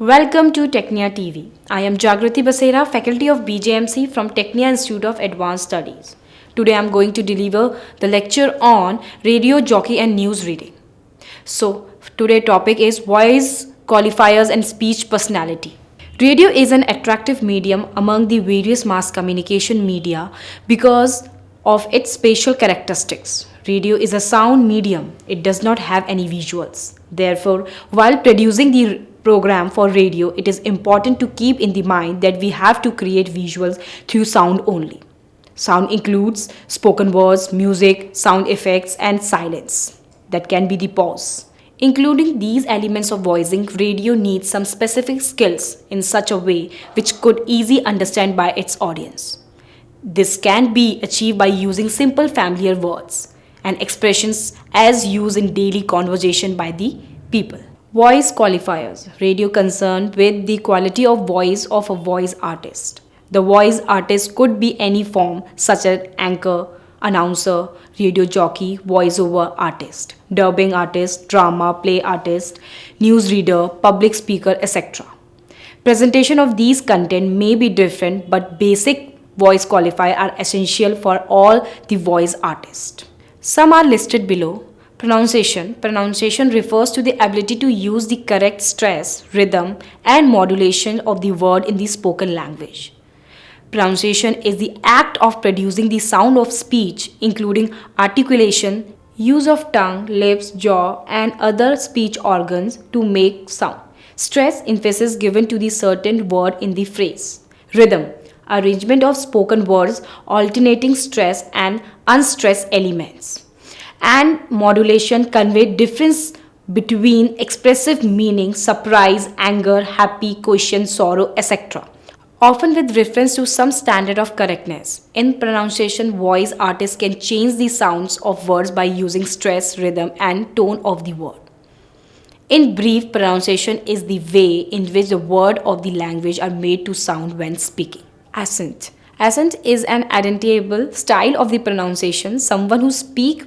Welcome to Technia TV. I am Jagrati Basera, faculty of BJMC from Technia Institute of Advanced Studies. Today I am going to deliver the lecture on radio jockey and news reading. So today's topic is voice qualifiers and speech personality. Radio is an attractive medium among the various mass communication media because of its spatial characteristics. Radio is a sound medium. It does not have any visuals. Therefore, while producing the program for radio, it is important to keep in the mind that we have to create visuals through sound only. Sound includes spoken words, music, sound effects, and silence. That can be the pause. Including these elements of voicing, radio needs some specific skills in such a way which could easily understand by its audience. This can be achieved by using simple familiar words and expressions as used in daily conversation by the people. Voice qualifiers. Radio concerned with the quality of voice of a voice artist. The voice artist could be any form such as anchor, announcer, radio jockey, voiceover artist, dubbing artist, drama, play artist, newsreader, public speaker, etc. Presentation of these content may be different, but basic voice qualifiers are essential for all the voice artists. Some are listed below. Pronunciation. Pronunciation refers to the ability to use the correct stress, rhythm, and modulation of the word in the spoken language. Pronunciation is the act of producing the sound of speech, including articulation, use of tongue, lips, jaw, and other speech organs to make sound. Stress, emphasis given to the certain word in the phrase. Rhythm. Arrangement of spoken words alternating stress and unstressed elements. And modulation convey difference between expressive meaning, surprise, anger, happy, question, sorrow, etc. Often with reference to some standard of correctness. In pronunciation, voice artists can change the sounds of words by using stress, rhythm, and tone of the word. In brief, pronunciation is the way in which the words of the language are made to sound when speaking. Accent. Accent is an identifiable style of the pronunciation. Someone who speaks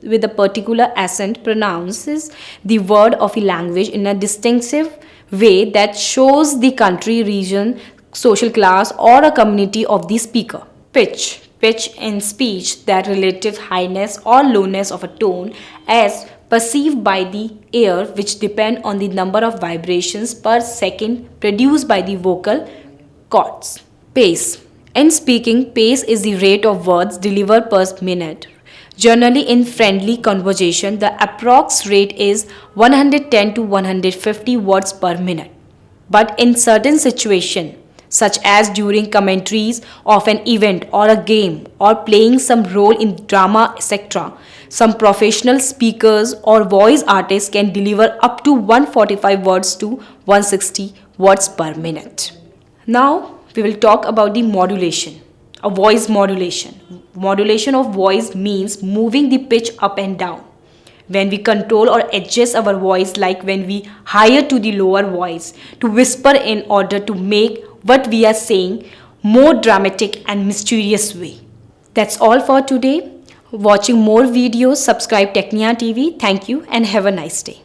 with a particular accent pronounces the word of a language in a distinctive way that shows the country, region, social class, or a community of the speaker. Pitch. Pitch in speech, that relative highness or lowness of a tone as perceived by the ear, which depend on the number of vibrations per second produced by the vocal cords. Pace. In speaking, pace is the rate of words delivered per minute. Generally, in friendly conversation, the approx rate is 110 to 150 words per minute. But in certain situations, such as during commentaries of an event or a game or playing some role in drama, etc., some professional speakers or voice artists can deliver up to 145 words to 160 words per minute. Now, we will talk about the modulation. A voice modulation. Modulation of voice means moving the pitch up and down. When we control or adjust our voice, like when we higher to the lower voice to whisper in order to make what we are saying more dramatic and mysterious way. That's all for today. Watching more videos, subscribe Technia TV. Thank you and have a nice day.